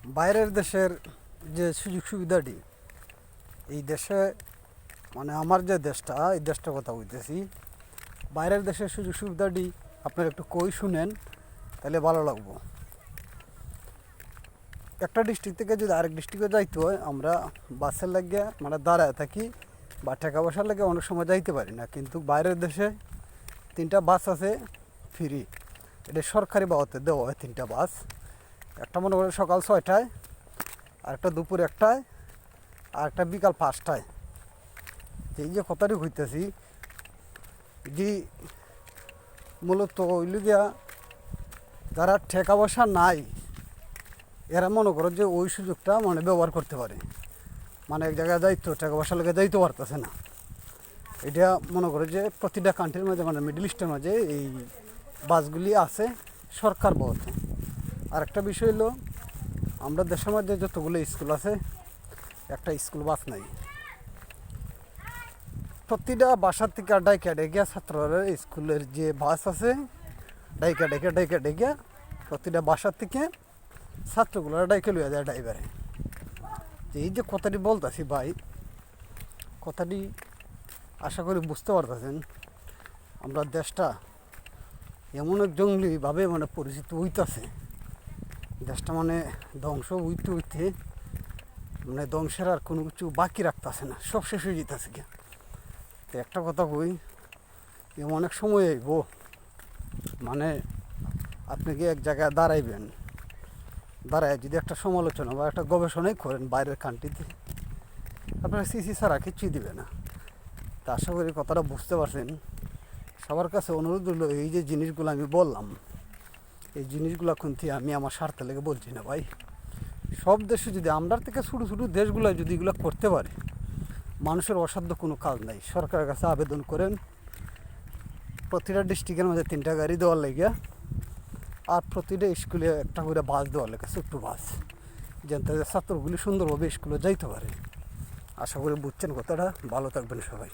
বাইরের দেশের যে সুযোগ সুবিধাটি এই দেশে মানে আমার যে দেশটা এই দেশটার কথা বলতেছি। বাইরের দেশের সুযোগ সুবিধাটি আপনারা একটু কই শুনেন, তাহলে ভালো লাগবো। একটা ডিস্ট্রিক্ট থেকে যদি আরেক ডিস্ট্রিক্টে যাইতে হয়, আমরা বাসের লাগিয়ে মানে দাঁড়ায় থাকি বা টাকা পয়সার লাগে অনেক সময় যাইতে পারি না। কিন্তু বাইরের দেশে 3টা বাস আছে ফ্রি, এটা সরকারি বাবদে দেওয়া হয় 3টা বাস। একটা মনে করেন সকাল 6টায়, আরেকটা দুপুর 1টায়, আর একটা বিকাল 5টায়। এই যে কথাটি হইতেছি যে মূলত হইল গিয়া যারা টাকা পয়সা নাই এরা মনে করো যে ওই সুযোগটা মানে ব্যবহার করতে পারে। মানে এক জায়গায় যাইতো টাকা পয়সা লেগে যাইতে পারতেছে না। এটা মনে করে যে প্রতিটা কান্ট্রির মাঝে মানে মিডল ইস্টের মাঝে এই বাসগুলি আছে সরকার বলতে। আর একটা বিষয় হলো আমরা দেশের মধ্যে যতগুলো স্কুল আছে একটা স্কুল বাস নাই। প্রতিটা বাসার থেকে ডাইকা ডেকিয়া ছাত্ররা স্কুলের যে বাস আছে ডাইকা ডেকিয়া প্রতিটা বাসার থেকে ছাত্রগুলো ডাইকে লইয়া যায় ড্রাইভারে। এই যে কথাটি বলতেছি ভাই, কথাটি আশা করি বুঝতে পারতেছেন। আমরা দেশটা এমন এক জঙ্গলিভাবে মানে পরিচিত হইতেছে, দেশটা মানে ধ্বংস হইতে মানে ধ্বংসের আর কোনো কিছু বাকি রাখতেছে না, সব শেষ হয়ে যেতেছে। তো একটা কথা কই, এমন এক সময় আইব মানে আপনি কি এক জায়গায় দাঁড়াইবেন, দাঁড়ায় যদি একটা সমালোচনা বা একটা গবেষণাই করেন বাইরের কান্ট্রিতে, আপনারা সিসি ছাড়া কিছুই দিবে না। তা আশা করি কথাটা বুঝতে পারছেন। সবার কাছে অনুরোধ হলো, এই যে জিনিসগুলো আমি বললাম এই জিনিসগুলো কিন্তু আমি আমার স্বার্থে লেগে বলছি না ভাই। সব দেশে যদি আমরা থেকে ছোটো ছোটো দেশগুলো যদি এগুলো করতে পারে, মানুষের অসাধ্য কোনো কাজ নাই। সরকারের কাছে আবেদন করেন প্রতিটা ডিস্ট্রিক্টের মধ্যে 3টা গাড়ি দেওয়ার লেগে, আর প্রতিটা স্কুলে একটা করে বাস দেওয়ার লেগে, ছোট্ট বাস, যেন তাদের ছাত্রগুলি সুন্দরভাবে স্কুলে যাইতে পারে। আশা করি বুঝছেন কথাটা। ভালো থাকবেন সবাই।